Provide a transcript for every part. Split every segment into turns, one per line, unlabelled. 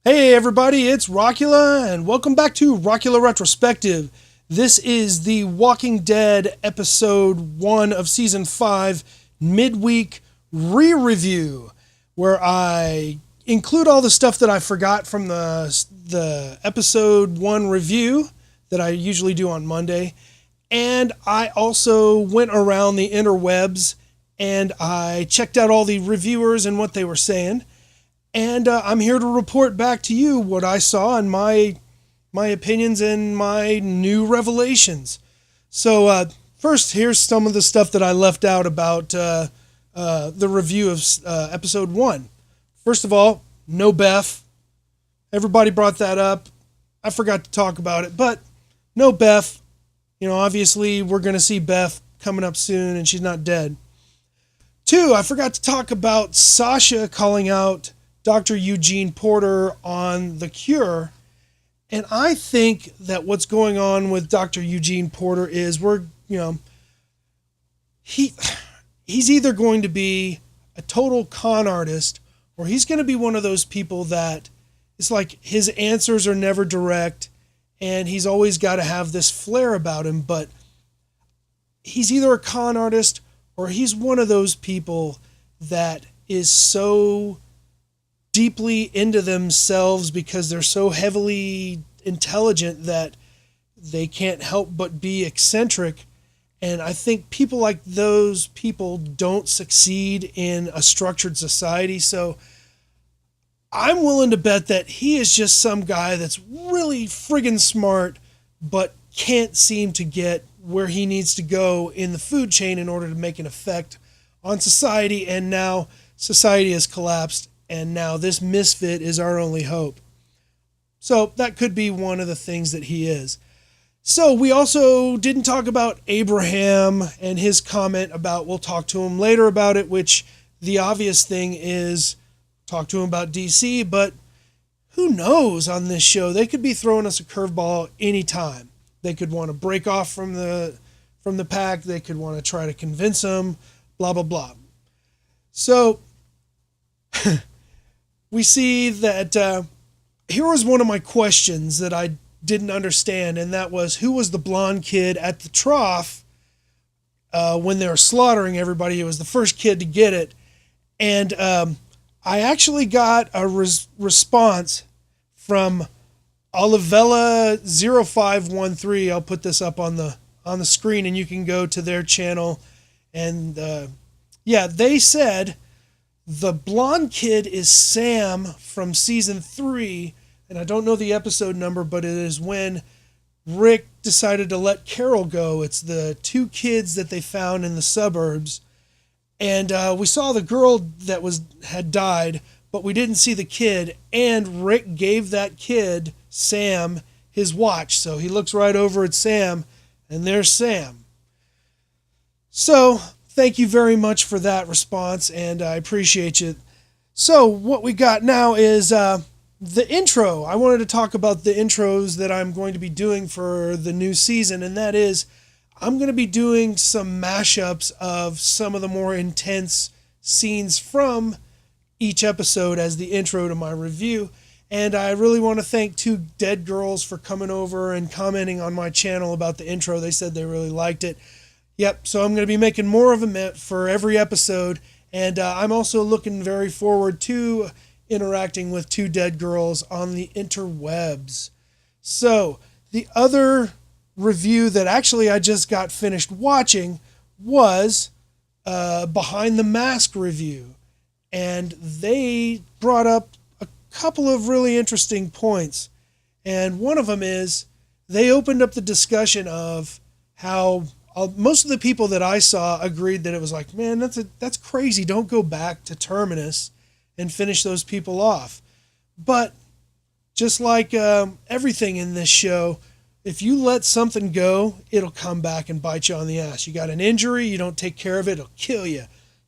Hey everybody, it's Rockula, and welcome back to Rockula Retrospective. This is the Walking Dead episode 1 of season 5 midweek re-review, where I include all the stuff that I forgot from the episode 1 review that I usually do on Monday, and I also went around the interwebs and I checked out all the reviewers and what they were saying. And I'm here to report back to you what I saw and my opinions and my new revelations. So first, here's some of the stuff that I left out about the review of episode 1. First of all, no Beth. Everybody brought that up. I forgot to talk about it, but no Beth. You know, obviously we're going to see Beth coming up soon and she's not dead. 2, I forgot to talk about Sasha calling out Dr. Eugene Porter on The Cure. And I think that what's going on with Dr. Eugene Porter is he's either going to be a total con artist, or he's going to be one of those people that it's like his answers are never direct and he's always got to have this flair about him. But he's either a con artist or he's one of those people that is so deeply into themselves because they're so heavily intelligent that they can't help but be eccentric. And I think people like those people don't succeed in a structured society. So I'm willing to bet that he is just some guy that's really friggin' smart, but can't seem to get where he needs to go in the food chain in order to make an effect on society. And now society has collapsed, and now this misfit is our only hope. So that could be one of the things that he is. So we also didn't talk about Abraham and his comment about we'll talk to him later about it, which the obvious thing is talk to him about DC, but who knows on this show? They could be throwing us a curveball anytime. They could want to break off from the pack. They could want to try to convince him, blah, blah, blah. So we see that here was one of my questions that I didn't understand, and that was, who was the blonde kid at the trough when they were slaughtering everybody? It was the first kid to get it. And I actually got a response from Olivella0513. I'll put this up on the screen, and you can go to their channel. And they said the blonde kid is Sam from season 3, and I don't know the episode number, but it is when Rick decided to let Carol go. It's the 2 kids that they found in the suburbs, and we saw the girl that had died, but we didn't see the kid. And Rick gave that kid, Sam, his watch, so he looks right over at Sam, and there's Sam. So thank you very much for that response, and I appreciate you. So what we got now is the intro. I wanted to talk about the intros that I'm going to be doing for the new season, and that is I'm going to be doing some mashups of some of the more intense scenes from each episode as the intro to my review. And I really want to thank 2 Dead Girls for coming over and commenting on my channel about the intro. They said they really liked it. Yep, so I'm going to be making more of them for every episode, and I'm also looking very forward to interacting with 2 Dead Girls on the interwebs. So, the other review that actually I just got finished watching was Behind the Mask review, and they brought up a couple of really interesting points, and one of them is they opened up the discussion of how most of the people that I saw agreed that it was like, man, that's crazy. Don't go back to Terminus and finish those people off. But just like everything in this show, if you let something go, it'll come back and bite you on the ass. You got an injury, you don't take care of it, it'll kill you.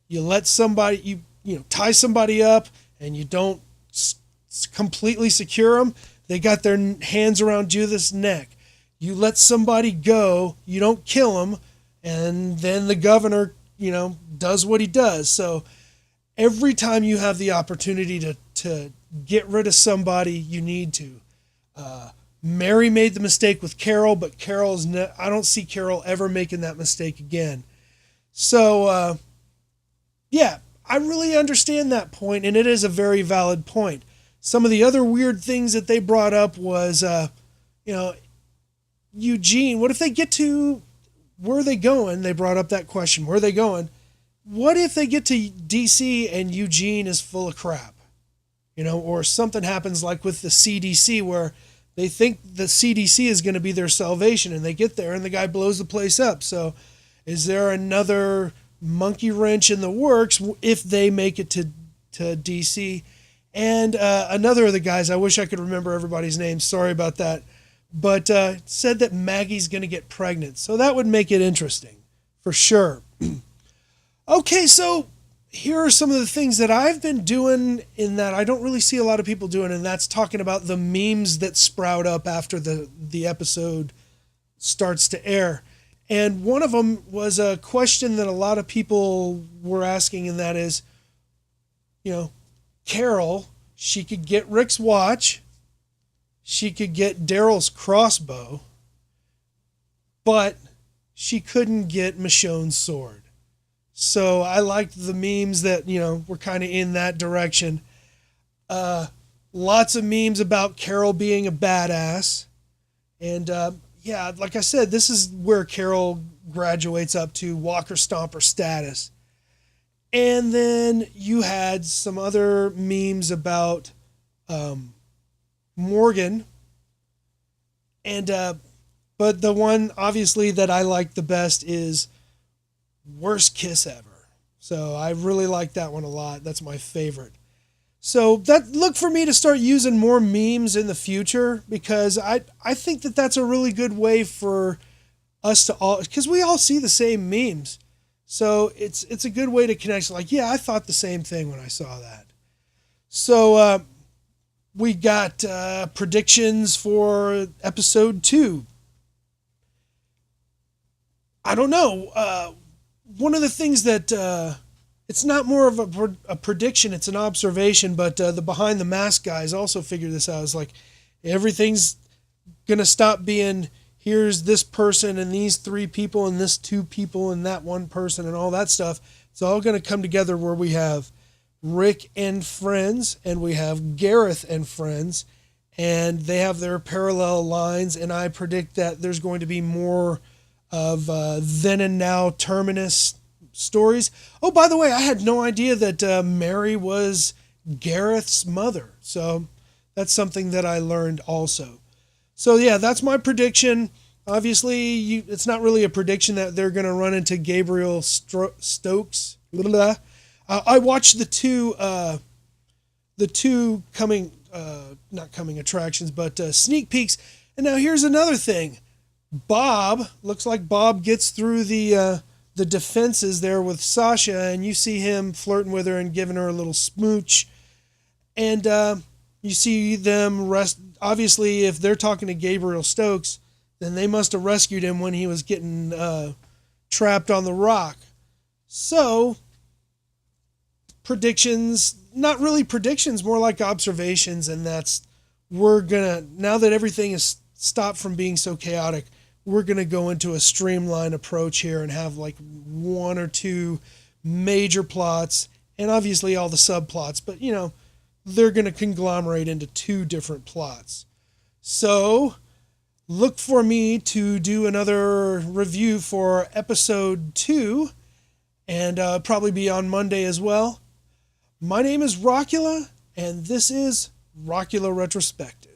You let somebody, you tie somebody up and you don't completely secure them, they got their hands around Judith's neck. You let somebody go, you don't kill them, and then the governor, does what he does. So every time you have the opportunity to get rid of somebody, you need to. Mary made the mistake with Carol, but I don't see Carol ever making that mistake again. So, yeah, I really understand that point, and it is a very valid point. Some of the other weird things that they brought up was, Eugene, what if they get to, where are they going? They brought up that question, where are they going? What if they get to DC and Eugene is full of crap? Or something happens like with the CDC where they think the CDC is going to be their salvation, and they get there and the guy blows the place up. So is there another monkey wrench in the works if they make it to DC? And another of the guys, I wish I could remember everybody's name, sorry about that, but said that Maggie's going to get pregnant. So that would make it interesting, for sure. Okay, so here are some of the things that I've been doing in that I don't really see a lot of people doing, and that's talking about the memes that sprout up after the episode starts to air. And one of them was a question that a lot of people were asking, and that is, Carol, she could get Rick's watch, she could get Daryl's crossbow, but she couldn't get Michonne's sword. So I liked the memes that, were kind of in that direction. Lots of memes about Carol being a badass. And yeah, like I said, this is where Carol graduates up to Walker Stomper status. And then you had some other memes about Morgan. And but the one obviously that I like the best is worst kiss ever. So I really like that one a lot. That's my favorite. So look for me to start using more memes in the future, because I think that that's a really good way for us to all, because we all see the same memes. So it's a good way to connect. Like, yeah, I thought the same thing when I saw that. So we got predictions for episode 2. I don't know. One of the things that it's not more of a prediction, it's an observation, but the Behind the Mask guys also figured this out. It's like everything's going to stop being, here's this person and these 3 people and this 2 people and that 1 person and all that stuff. It's all going to come together where we have Rick and friends, and we have Gareth and friends, and they have their parallel lines, and I predict that there's going to be more of then and now Terminus stories. Oh, by the way, I had no idea that Mary was Gareth's mother. So that's something that I learned also. So yeah, that's my prediction. Obviously, it's not really a prediction that they're going to run into Gabriel Stokes. I watched the two coming, not coming attractions, but sneak peeks. And now here's another thing. Looks like Bob gets through the defenses there with Sasha, and you see him flirting with her and giving her a little smooch. And you see them obviously, if they're talking to Gabriel Stokes, then they must have rescued him when he was getting trapped on the rock. So, predictions, not really predictions, more like observations, and that's, now that everything is stopped from being so chaotic, we're going to go into a streamlined approach here and have like 1 or 2 major plots, and obviously all the subplots, but they're going to conglomerate into 2 different plots. So look for me to do another review for episode 2, and probably be on Monday as well. My name is Rockula, and this is Rockula Retrospective.